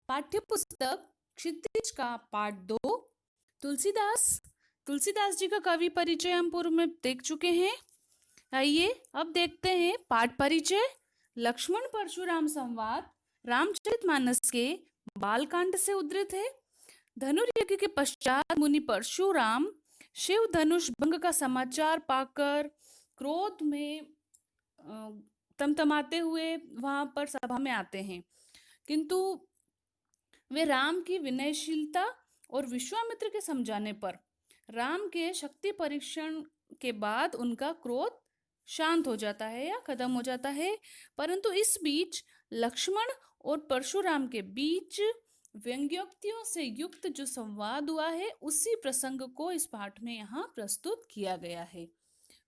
पाठ्य पुस्तक क्षितिज का पाठ 2। तुलसीदास तुलसीदास जी का कवि परिचय हम पूर्व में देख चुके हैं। आइए अब देखते हैं पाठ परिचय। लक्ष्मण परशुराम संवाद रामचरितमानस के बालकांड से उद्धृत है। धनुर्यज्ञ के पश्चात मुनि परशुराम शिव धनुष भंग का समाचार पाकर क्रोध में तमतमाते हुए वहां पर सभा में आते हैं, किंतु वे राम की विनयशीलता और विश्वामित्र के समझाने पर राम के शक्ति परीक्षण के बाद उनका क्रोध शांत हो जाता है या खत्म हो जाता है। परंतु इस बीच लक्ष्मण और परशुराम के बीच व्यंग्योक्तियों से युक्त जो संवाद हुआ है, उसी प्रसंग को इस पाठ में यहाँ प्रस्तुत किया गया है।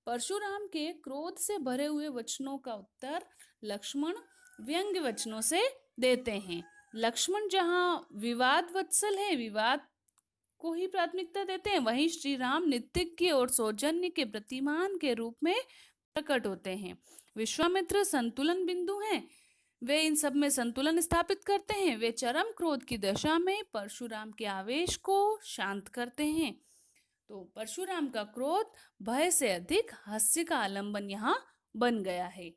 परशुराम के क्रोध से भरे हुए वचनों का उत्तर लक्ष्मण व्यंग्य वचनों से देते हैं। लक्ष्मण जहाँ विवाद वत्सल है, विवाद को ही प्राथमिकता देते हैं, वहीं श्री राम नित्य और सौजन्य के प्रतिमान के रूप में प्रकट होते हैं। विश्वामित्र संतुलन बिंदु हैं, वे इन सब में संतुलन स्थापित करते हैं। वे चरम क्रोध की दशा में परशुराम के आवेश को शांत करते हैं। तो परशुराम का क्रोध भय से अधिक हास्य का आलंबन यहाँ बन गया है।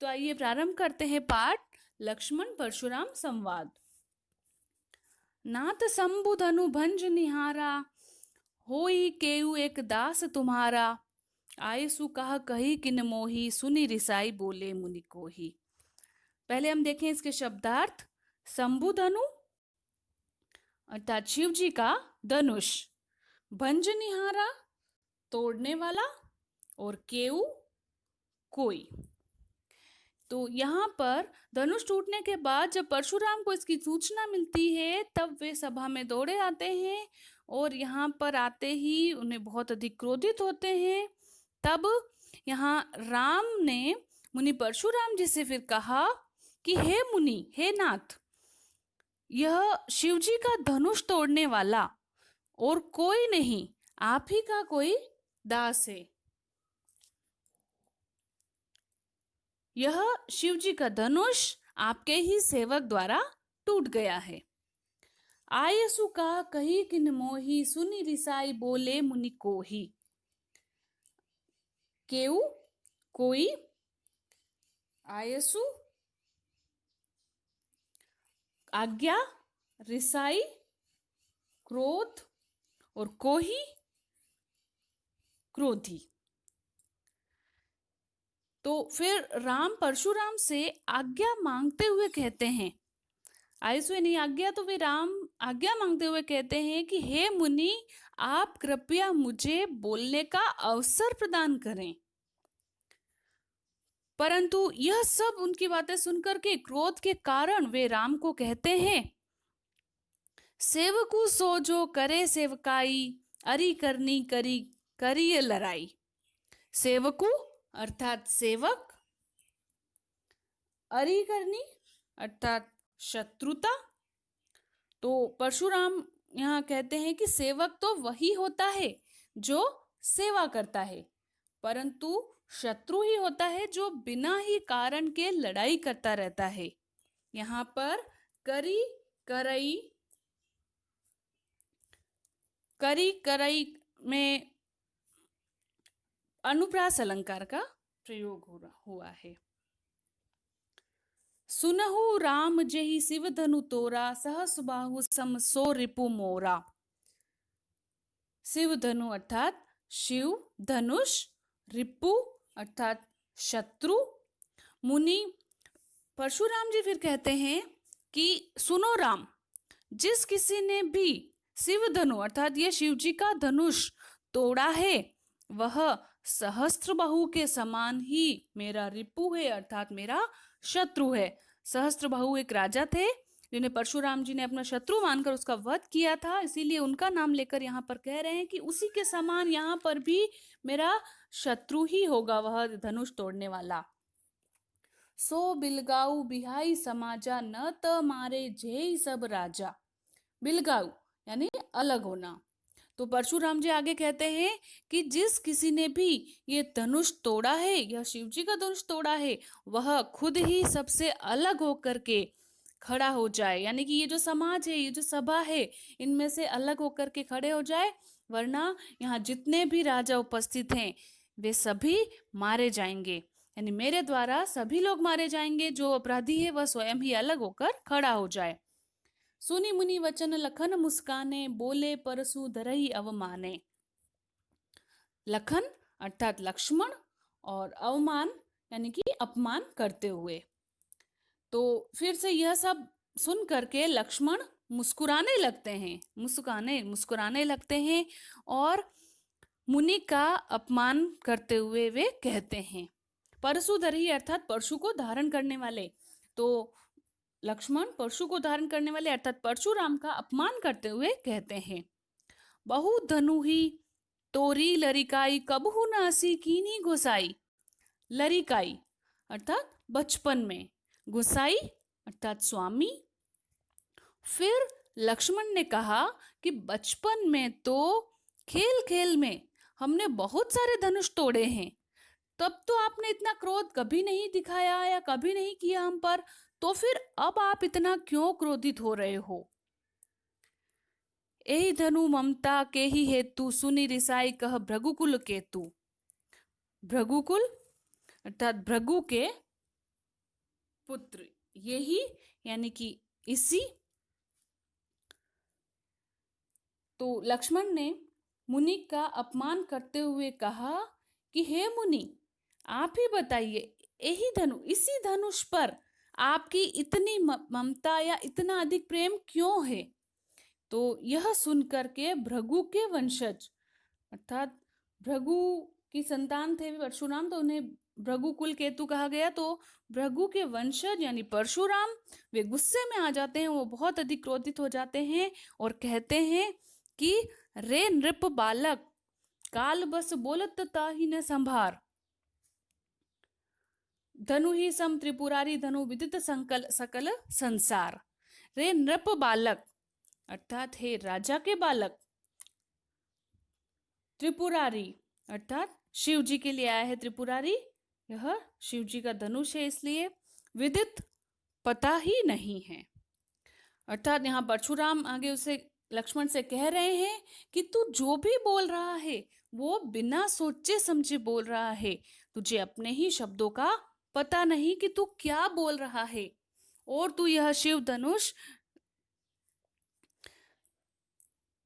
तो आइए प्रारंभ करते हैं पाठ लक्ष्मण परशुराम संवाद। नाथ शंभु धनु भंज निहारा, होई केउ एक दास तुम्हारा। आये सु कहा कही किन मोही, सुनी रिसाई बोले मुनि कोही। पहले हम देखें इसके शब्दार्थ। शंभु धनु अर्थात शिव जी का धनुष, भंज निहारा तोड़ने वाला, और केउ कोई। तो यहाँ पर धनुष टूटने के बाद जब परशुराम को इसकी सूचना मिलती है, तब वे सभा में दौड़े आते हैं और यहाँ पर आते ही उन्हें बहुत अधिक क्रोधित होते हैं। तब यहाँ राम ने मुनि परशुराम जी से फिर कहा कि हे मुनि, हे नाथ, यह शिवजी का धनुष तोड़ने वाला और कोई नहीं, आप ही का कोई दास है। यह शिवजी का धनुष आपके ही सेवक द्वारा टूट गया है। आयसु कहा कही किन मोही, सुनी रिसाई बोले मुनि कोही। केउ कोई, आयसु आज्ञा, रिसाई क्रोध, और कोही क्रोधी। तो फिर राम परशुराम से आज्ञा मांगते हुए कहते हैं, आयसु नहीं आज्ञा, तो वे राम आज्ञा मांगते हुए कहते हैं कि हे मुनि, आप कृपया मुझे बोलने का अवसर प्रदान करें। परंतु यह सब उनकी बातें सुनकर के क्रोध के कारण वे राम को कहते हैं, सेवकु सो जो करे सेवकाई, अरी करनी करी करिए लड़ाई। सेवकु अर्थात सेवक, अरी करनी अर्थात शत्रुता। तो परशुराम यहाँ कहते हैं कि सेवक तो वही होता है जो सेवा करता है, परंतु शत्रु ही होता है जो बिना ही कारण के लड़ाई करता रहता है। यहाँ पर करी करई, करी करई में अनुप्रास अलंकार का प्रयोग हुआ है। सुनहु राम जेहि शिव धनु तोरा, सहस बाहु सम सो रिपु मोरा। शिव धनु अर्थात शिव धनुष, रिपु अर्थात शत्रु। मुनि परशुराम जी फिर कहते हैं कि सुनो राम, जिस किसी ने भी शिव धनु अर्थात ये शिव जी का धनुष तोड़ा है, वह सहस्त्र बाहु के समान ही मेरा रिपु है अर्थात मेरा शत्रु है। सहस्त्र बाहु एक राजा थे जिन्हें परशुराम जी ने अपना शत्रु मानकर उसका वध किया था, इसीलिए उनका नाम लेकर यहाँ पर कह रहे हैं कि उसी के समान यहाँ पर भी मेरा शत्रु ही होगा, वह धनुष तोड़ने वाला। सो बिलगाऊ बिहाई समाजा, न त मारे जेई सब राजा। बिलगाऊ यानी अलग होना। तो परशुराम जी आगे कहते हैं कि जिस किसी ने भी ये धनुष तोड़ा है, यह शिव जी का धनुष तोड़ा है, वह खुद ही सबसे अलग होकर के खड़ा हो जाए, यानी कि ये जो समाज है, ये जो सभा है, इनमें से अलग होकर के खड़े हो जाए, वरना यहाँ जितने भी राजा उपस्थित हैं वे सभी मारे जाएंगे। यानी मेरे द्वारा सभी लोग मारे जाएंगे, जो अपराधी है वह स्वयं ही अलग होकर खड़ा हो जाए। सुनी मुनि वचन लखन मुस्काने, बोले परसु धरहि अवमाने। लखन अर्थात लक्ष्मण, और अवमान यानी कि अपमान करते हुए। तो फिर से यह सब सुन करके लक्ष्मण मुस्कुराने लगते हैं, मुस्कुराने लगते हैं, और मुनि का अपमान करते हुए वे कहते हैं, परशुधरहि अर्थात परशु को धारण करने वाले। तो लक्ष्मण परशु को धारण करने वाले अर्थात परशुराम का अपमान करते हुए कहते हैं, बहु धनु ही तोरी लरिकाई, कबहु नासी कीनी गोसाई। लरिकाई अर्थात बचपन में, गोसाई अर्थात स्वामी। फिर लक्ष्मण ने कहा कि बचपन में तो खेल खेल में हमने बहुत सारे धनुष तोड़े हैं, तब तो आपने इतना क्रोध कभी नहीं दिखाया या कभी नहीं किया हम पर, तो फिर अब आप इतना क्यों क्रोधित हो रहे हो। एहि धनु ममता के ही हेतु, सुनि रिसाई कह भृगुकुल केतु। भृगुकुल अर्थात भृगु के पुत्र, यही यानी कि इसी। तो लक्ष्मण ने मुनि का अपमान करते हुए कहा कि हे मुनि, आप ही बताइए, यही धनु, इसी धनुष पर आपकी इतनी ममता या इतना अधिक प्रेम क्यों है। तो यह सुनकर के भृगु के वंशज अर्थात भृगु की संतान थे परशुराम, तो उन्हें भृगुकुल केतु कहा गया। तो भृगु के वंशज यानी परशुराम वे गुस्से में आ जाते हैं, वो बहुत अधिक क्रोधित हो जाते हैं और कहते हैं कि रे नृप बालक, काल बस बोलत ताहि न संभार। धनु ही सम त्रिपुरारी, धनु विदित संकल सकल संसार। रे नृप बालक अर्थात हे राजा के बालक, त्रिपुरारी अर्थात शिव जी के लिए आया है त्रिपुरारी, यह शिव जी का धनुष है, इसलिए विदित पता ही नहीं है। अर्थात यहाँ परशुराम आगे उसे लक्ष्मण से कह रहे हैं कि तू जो भी बोल रहा है वो बिना सोचे समझे बोल रहा है, तुझे अपने ही शब्दों का पता नहीं कि तू क्या बोल रहा है, और तू यह शिव धनुष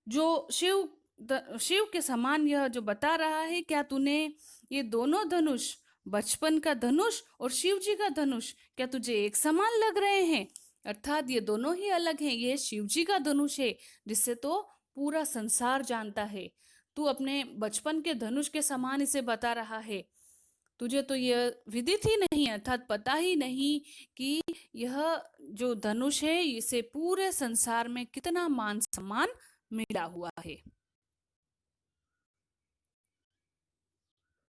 जो शिव के समान यह जो बता रहा है, क्या तूने ये दोनों धनुष, बचपन का धनुष और शिव जी का धनुष, क्या तुझे एक समान लग रहे हैं। अर्थात ये दोनों ही अलग हैं, ये शिव जी का धनुष है जिससे तो पूरा संसार जानता है, तू अपने बचपन के धनुष के समान इसे बता रहा है, तुझे तो यह विदित ही नहीं, अर्थात पता ही नहीं कि यह जो धनुष है इसे पूरे संसार में कितना मान सम्मान मिला हुआ है।